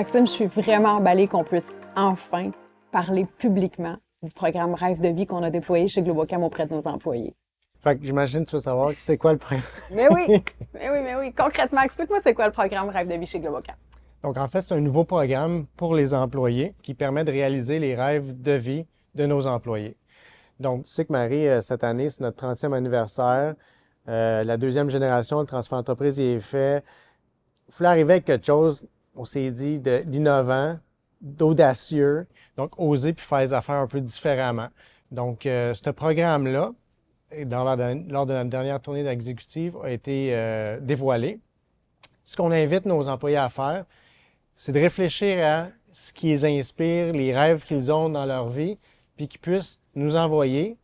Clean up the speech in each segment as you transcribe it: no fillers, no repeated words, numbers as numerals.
Maxime, je suis vraiment emballée qu'on puisse enfin parler publiquement du programme Rêve de vie qu'on a déployé chez Globocam auprès de nos employés. Fait que j'imagine que tu veux savoir c'est quoi le programme. Mais oui, mais oui. Concrètement, explique-moi c'est quoi le programme Rêve de vie chez Globocam. Donc, en fait, c'est un nouveau programme pour les employés qui permet de réaliser les rêves de vie de nos employés. Donc, tu sais que Marie, cette année, c'est notre 30e anniversaire. La deuxième génération, le transfert d'entreprise, il est fait. Il fallait arriver avec quelque chose, on s'est dit, d'innovant, d'audacieux. Donc, oser puis faire les affaires un peu différemment. Donc, ce programme-là, lors de notre dernière tournée d'exécutive, a été dévoilé. Ce qu'on invite nos employés à faire, c'est de réfléchir à ce qui les inspire, les rêves qu'ils ont dans leur vie, puis qu'ils puissent nous envoyer,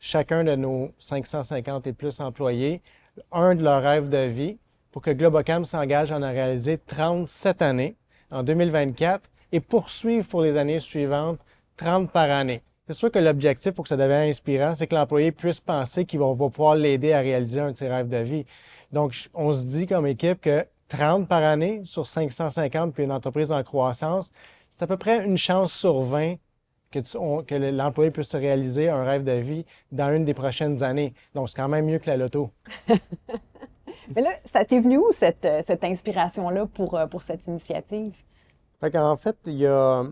chacun de nos 550 et plus employés, un de leurs rêves de vie pour que Globocam s'engage à en réaliser 30 cette année, en 2024, et poursuivre pour les années suivantes 30 par année. C'est sûr que l'objectif pour que ça devienne inspirant, c'est que l'employé puisse penser qu'il va pouvoir l'aider à réaliser un de ses rêves de vie. Donc, on se dit comme équipe que 30 par année sur 550 puis une entreprise en croissance, c'est à peu près une chance sur 20 que l'employé puisse se réaliser un rêve de vie dans une des prochaines années. Donc, c'est quand même mieux que la loto. Mais là, ça t'est venu où cette inspiration-là pour cette initiative? Fait qu'en fait, il y a,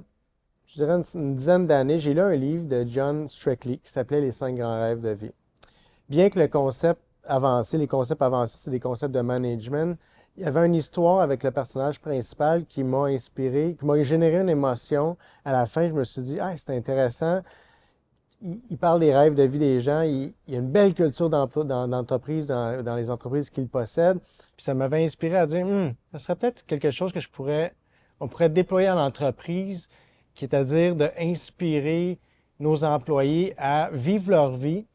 je dirais, une dizaine d'années, j'ai lu un livre de John Strictly qui s'appelait Les 5 grands rêves de vie. Bien que les concepts avancés, c'est des concepts de management, il y avait une histoire avec le personnage principal qui m'a inspiré, qui m'a généré une émotion. À la fin, je me suis dit, ah, c'est intéressant. Il parle des rêves de vie des gens. Il y a une belle culture d'entreprise dans les entreprises qu'il possède. Puis ça m'avait inspiré à dire, ça serait peut-être quelque chose que on pourrait déployer en entreprise, qui est à dire d'inspirer nos employés à vivre leur vie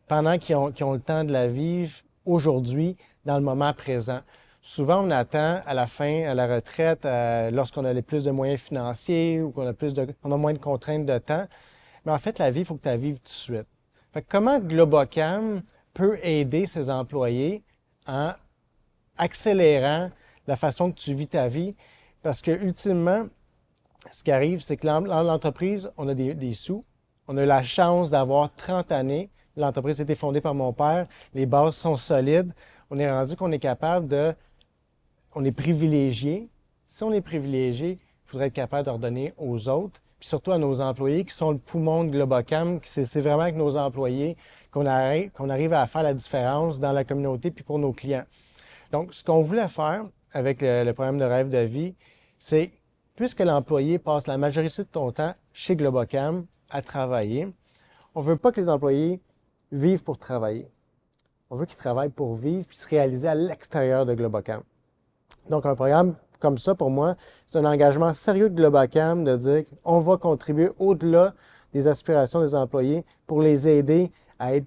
pendant qu'ils ont le temps de la vivre aujourd'hui, dans le moment présent. Souvent, on attend à la fin, à la retraite, lorsqu'on a plus de moyens financiers ou qu'on a moins de contraintes de temps. Mais en fait, la vie, il faut que tu la vives tout de suite. Fait que comment Globocam peut aider ses employés en accélérant la façon que tu vis ta vie? Parce que ultimement, ce qui arrive, c'est que dans l'entreprise, on a des sous. On a la chance d'avoir 30 années. L'entreprise a été fondée par mon père. Les bases sont solides. On est rendu qu'on est capable de... On est privilégié. Si on est privilégié, il faudrait être capable de redonner aux autres, puis surtout à nos employés qui sont le poumon de Globocam. C'est vraiment avec nos employés qu'on arrive à faire la différence dans la communauté puis pour nos clients. Donc, ce qu'on voulait faire avec le programme de rêve de vie, c'est, puisque l'employé passe la majorité de ton temps chez Globocam à travailler, on ne veut pas que les employés vivent pour travailler. On veut qu'ils travaillent pour vivre puis se réaliser à l'extérieur de Globocam. Donc, un programme comme ça, pour moi, c'est un engagement sérieux de Globocam de dire qu'on va contribuer au-delà des aspirations des employés pour les aider à vivre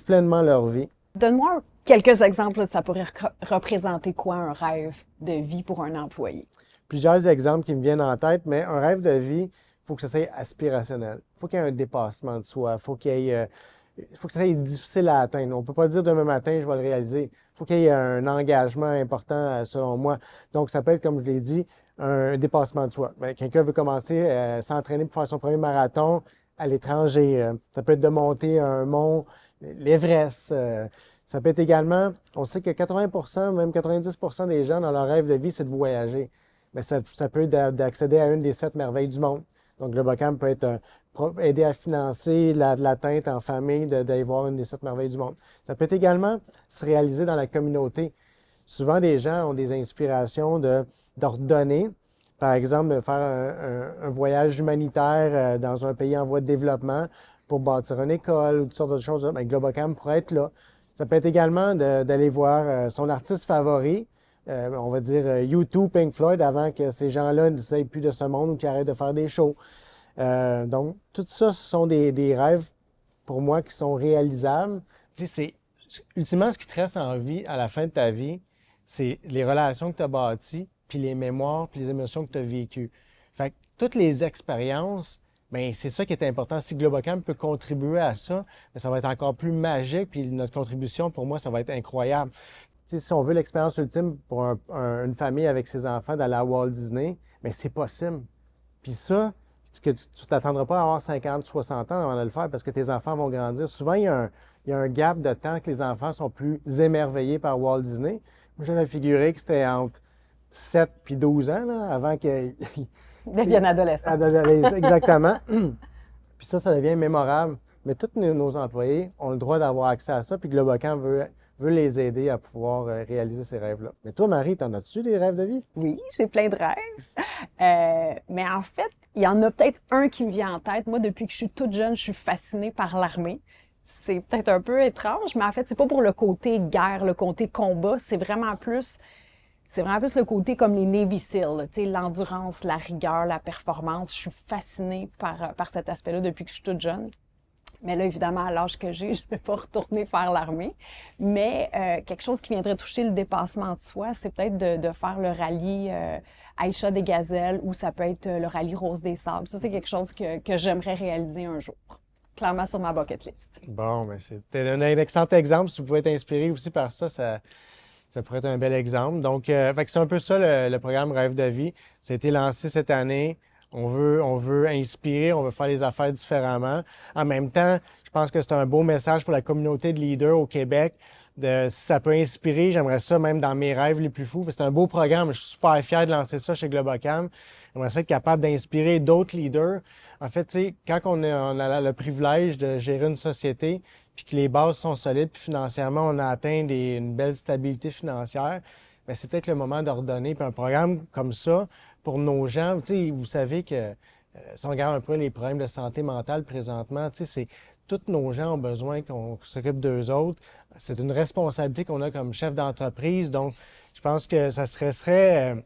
pleinement leur vie. Donne-moi quelques exemples, ça pourrait représenter quoi un rêve de vie pour un employé? Plusieurs exemples qui me viennent en tête, mais un rêve de vie, il faut que ça soit aspirationnel. Il faut qu'il y ait un dépassement de soi. Il faut que ça soit difficile à atteindre. On ne peut pas dire demain matin, je vais le réaliser. Il faut qu'il y ait un engagement important, selon moi. Donc, ça peut être, comme je l'ai dit, un dépassement de soi. Quelqu'un veut commencer à s'entraîner pour faire son premier marathon à l'étranger. Ça peut être de monter un mont, l'Everest. Ça peut être également, on sait que 80 même 90 des gens dans leur rêve de vie, c'est de voyager. Mais ça peut être d'accéder à une des 7 merveilles du monde. Donc, Globocam peut être aider à financer l'atteinte en famille d'aller voir une des 7 merveilles du monde. Ça peut être également se réaliser dans la communauté. Souvent, des gens ont des inspirations d'ordonner, par exemple, de faire un voyage humanitaire dans un pays en voie de développement pour bâtir une école ou toutes sortes de choses. Bien, Globocam pourrait être là. Ça peut être également d'aller voir son artiste favori, on va dire U2, Pink Floyd, avant que ces gens-là ne s'aillent plus de ce monde ou qu'ils arrêtent de faire des shows. Donc, tout ça, ce sont des rêves, pour moi, qui sont réalisables. Tu sais, ultimement, ce qui te reste en vie, à la fin de ta vie, c'est les relations que tu as bâties, puis les mémoires, puis les émotions que tu as vécues. Fait que toutes les expériences, bien, c'est ça qui est important. Si Globocam peut contribuer à ça, bien, ça va être encore plus magique, puis notre contribution, pour moi, ça va être incroyable. sais, si on veut l'expérience ultime pour une famille avec ses enfants d'aller à Walt Disney, mais c'est possible. Puis ça, tu ne t'attendras pas à avoir 50, 60 ans avant de le faire parce que tes enfants vont grandir. Souvent, il y a un gap de temps que les enfants sont plus émerveillés par Walt Disney. Moi, j'avais figuré que c'était entre 7 puis 12 ans, là, avant qu'ils Deviennent adolescents. Exactement. Puis ça devient mémorable. Mais tous nos employés ont le droit d'avoir accès à ça, puis Globocam veut les aider à pouvoir réaliser ces rêves-là. Mais toi, Marie, t'en as-tu des rêves de vie? Oui, j'ai plein de rêves. Mais en fait, il y en a peut-être un qui me vient en tête. Moi, depuis que je suis toute jeune, je suis fascinée par l'armée. C'est peut-être un peu étrange, mais en fait, c'est pas pour le côté guerre, le côté combat. C'est vraiment plus le côté comme les Navy SEAL, tu sais, l'endurance, la rigueur, la performance. Je suis fascinée par cet aspect-là depuis que je suis toute jeune. Mais là, évidemment, à l'âge que j'ai, je ne vais pas retourner faire l'armée. Mais quelque chose qui viendrait toucher le dépassement de soi, c'est peut-être de faire le rallye Aïcha des Gazelles ou ça peut être le rallye Rose des Sables. Ça, c'est quelque chose que j'aimerais réaliser un jour. Clairement sur ma bucket list. Bon, mais c'était un excellent exemple. Si vous pouvez être inspiré aussi par ça, ça pourrait être un bel exemple. Donc, fait que c'est un peu ça le programme Rêve de vie. Ça a été lancé cette année. On veut inspirer, on veut faire les affaires différemment. En même temps, je pense que c'est un beau message pour la communauté de leaders au Québec. Si ça peut inspirer, j'aimerais ça même dans mes rêves les plus fous. C'est un beau programme. Je suis super fier de lancer ça chez Globocam. J'aimerais ça être capable d'inspirer d'autres leaders. En fait, tu sais, quand on a le privilège de gérer une société, puis que les bases sont solides, puis financièrement, on a atteint une belle stabilité financière, bien, c'est peut-être le moment de redonner. Puis un programme comme ça, pour nos gens, tu sais, vous savez que si on regarde un peu les problèmes de santé mentale présentement, tu sais, tous nos gens ont besoin qu'on s'occupe d'eux autres. C'est une responsabilité qu'on a comme chef d'entreprise. Donc, je pense que ça serait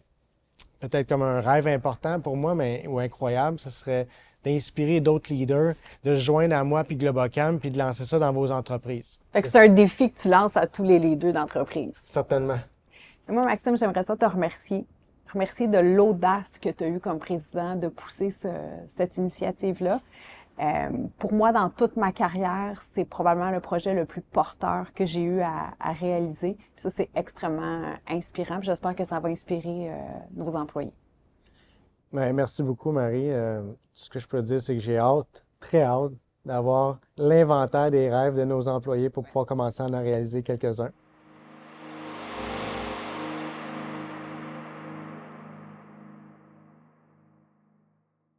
peut-être comme un rêve important pour moi, ou incroyable, ce serait d'inspirer d'autres leaders, de se joindre à moi puis Globocam, puis de lancer ça dans vos entreprises. Fait que c'est un défi que tu lances à tous les leaders d'entreprise. Certainement. Et moi, Maxime, j'aimerais ça te remercier. Remercier de l'audace que tu as eue comme président de pousser cette initiative-là. Pour moi, dans toute ma carrière, c'est probablement le projet le plus porteur que j'ai eu à réaliser. Puis ça, c'est extrêmement inspirant. J'espère que ça va inspirer nos employés. Bien, merci beaucoup, Marie. Tout ce que je peux dire, c'est que j'ai hâte, très hâte, d'avoir l'inventaire des rêves de nos employés pour pouvoir commencer à en réaliser quelques-uns.